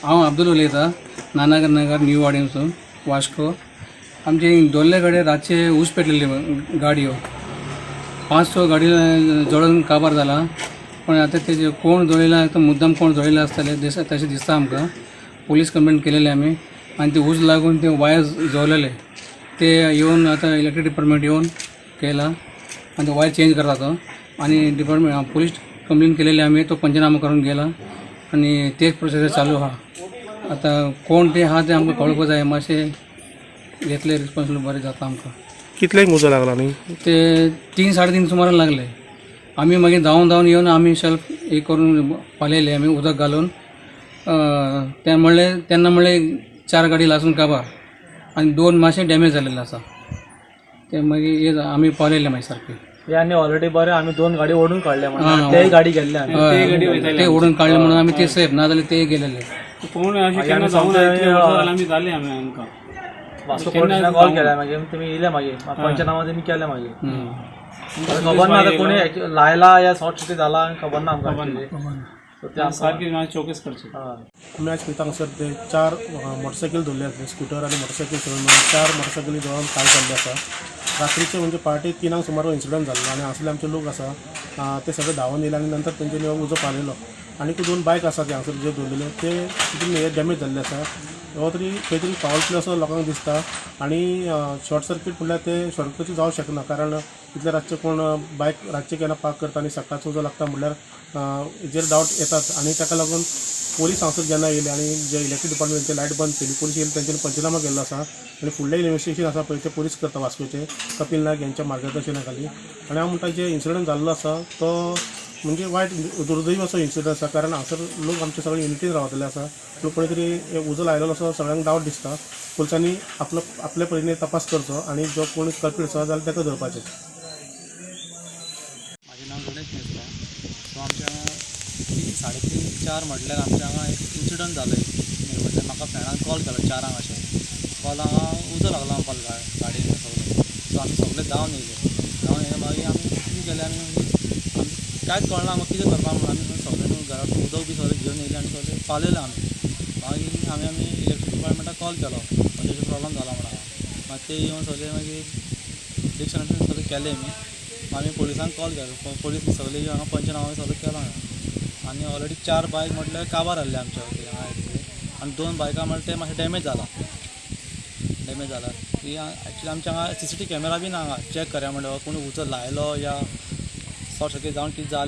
हांव अब्दुल उलयतां नानागर नगर न्यू वाडेंसून वास्को. आमचे दोल्ले कडेन रातचे ऊस पेटलेले गाडयो 5-6 गाडी जळून काबार जाला. पण आता ते कोण जळयला मुद्दाम कोण जळयला आसतले तशें दिसता आमकां. पोलीस कंप्लेंट केलेले आमी आनी ते ऊस लागून ते वायर जळलेले ते येवन आता इलेक्ट्रीक डिपार्टमेंट येवन केला आणि ते वायर चेंज करता तो. आणि डिपार्टमेंट पोलीस कंप्लेंट केलेले आमी तो पंचनामा करून गेला आणि तेच प्रोसेस चालू आहा. आता कोण ते आहा ते आमकां कळपाक जाय. मातशें घेतले रिस्पॉन्सिबल बरें जाता आमकां. कितल्यांक उजो लागला न्ही? ते 3-3:30 सुमारान लागले. आमी मागीर धांवन येवन आमी शेल्फ हे करून पालयले आमी उदक घालून. तेन्ना म्हणलें 4 गाडी लासून काबार आनी 2 मातशे डॅमेज जाल्लेले आसा. ते मागीर आमी पावलेले मागीर सारके. यांनी ऑलरेडी बरें आमी 2 गाडी ओडून काडले म्हणून तेय गाडी गेल्ले आमी ते ओडून काडले म्हणून आमी ते सेफ ना जाल्यार ते गेलेले. कोण आमी जाले आमी आमकां वास्को पोलिसांक कॉल केला मागीर तुमी येयले मागीर पंचनामा तेमी केले मागीर. खबर ना आता कोणी लायला या शॉर्ट सर्किट जाला खबर ना आमकां. सारकी चौकस करची. आमी आज पळयता हांगासर ते 4 मोटरसायकल दवरले आसा. स्कुटर आनी मोटरसायकल चलोवन 4 मोटरसायकली दवरून काल चालले आसा. रात्रीचे म्हणजे पहाटे 3 सुमार इन्सिडंट जाल्लो आनी हांगासरले आमचे लोक आसा ते सगळे धांवन येयले आनी नंतर तेंच्यांनी उजो पालयलो. आनी 2 बायक आसा ते हांगासर जे दवरलेले ते तितून हे डॅमेज जाल्ले आसा. हो तरी खंय तरी फावल प्ले असो लोकांक दिसता. आनी शॉर्ट सर्कीट म्हणल्यार ते शॉर्ट सर्कीट जावंक शकना कारण इतले रातचे कोण बायक रातचे केन्ना पार्क करता आनी सकाळचो उजो लागता म्हणल्यार हेजेर डावट येतात. आनी ताका लागून पोलीस हांगासर जेन्ना येयले आनी जे इलेक्ट्रीक डिपार्टमेंटाचे लायट बंद केली पोलीस येयले तेंच्यांनी पंचनामा केल्लो आसा आनी फुडलें इन्वेस्टिगेशन आसा पळय ते पोलीस करता वास्कोचे कपिल नायक यांच्या मार्गदर्शना खाली. आनी हांव म्हणटा जे इन्सिडंट जाल्लो आसा तो म्हणजे वायट दुर्दैव असो इन्सिडंट आसा कारण हांगासर लोक आमचे सगळे युनिटीन रावतले आसा. पूण खंय तरी उजो लायलेलो असो सगळ्यांक डावट दिसता. पुलिसांनी आपल्या परीने तपास करचो आनी जो कोण कल्प्रीट आसा जाल्यार ताका धरपाचें. म्हाजें नांव गणेश मेस्ता. सो आमच्या 3-3:30-4 म्हटल्यार आमच्या हांगा एक इन्सिडंट जालो. म्हणजे म्हाका फ्रेंडान कॉल केलो 4 अशें कॉल हांगा उजो लागलो आमकां गाडयेन सगळे. सो आमी सगळे धांवन येयले मागीर आमी कितें केलें आमी कांयच कळना आमकां कितें करपा म्हणून आमी सगळे घरांतून उदक बी सगळें घेवन येयलें आनी सगळें पालयलें आमी. मागीर आमी इलेक्ट्रीक डिपार्टमेंटाक कॉल केलो अशें प्रॉब्लम जाला म्हणून. मागीर ते येवन सगळे मागीर डिक्शनरी सगळें केलें आमी पोलिसांक कॉल केलो. पोलीस सगळे हांगा पंचनामा सगळें केलो हांगा. आनी ऑलरेडी 4 बायक म्हटल्यार काबार जाल्ले आमचे हांगा आनी 2 बायकां म्हटल्यार ते मातशें डॅमेज जाला. ती एक्चुली आमच्या हांगा CCTV कॅमेरा बी ना हांगा चॅक करया म्हणल्यार कोणी उजो लायलो या शॉर्ट सर्कीट जावन कितें जालें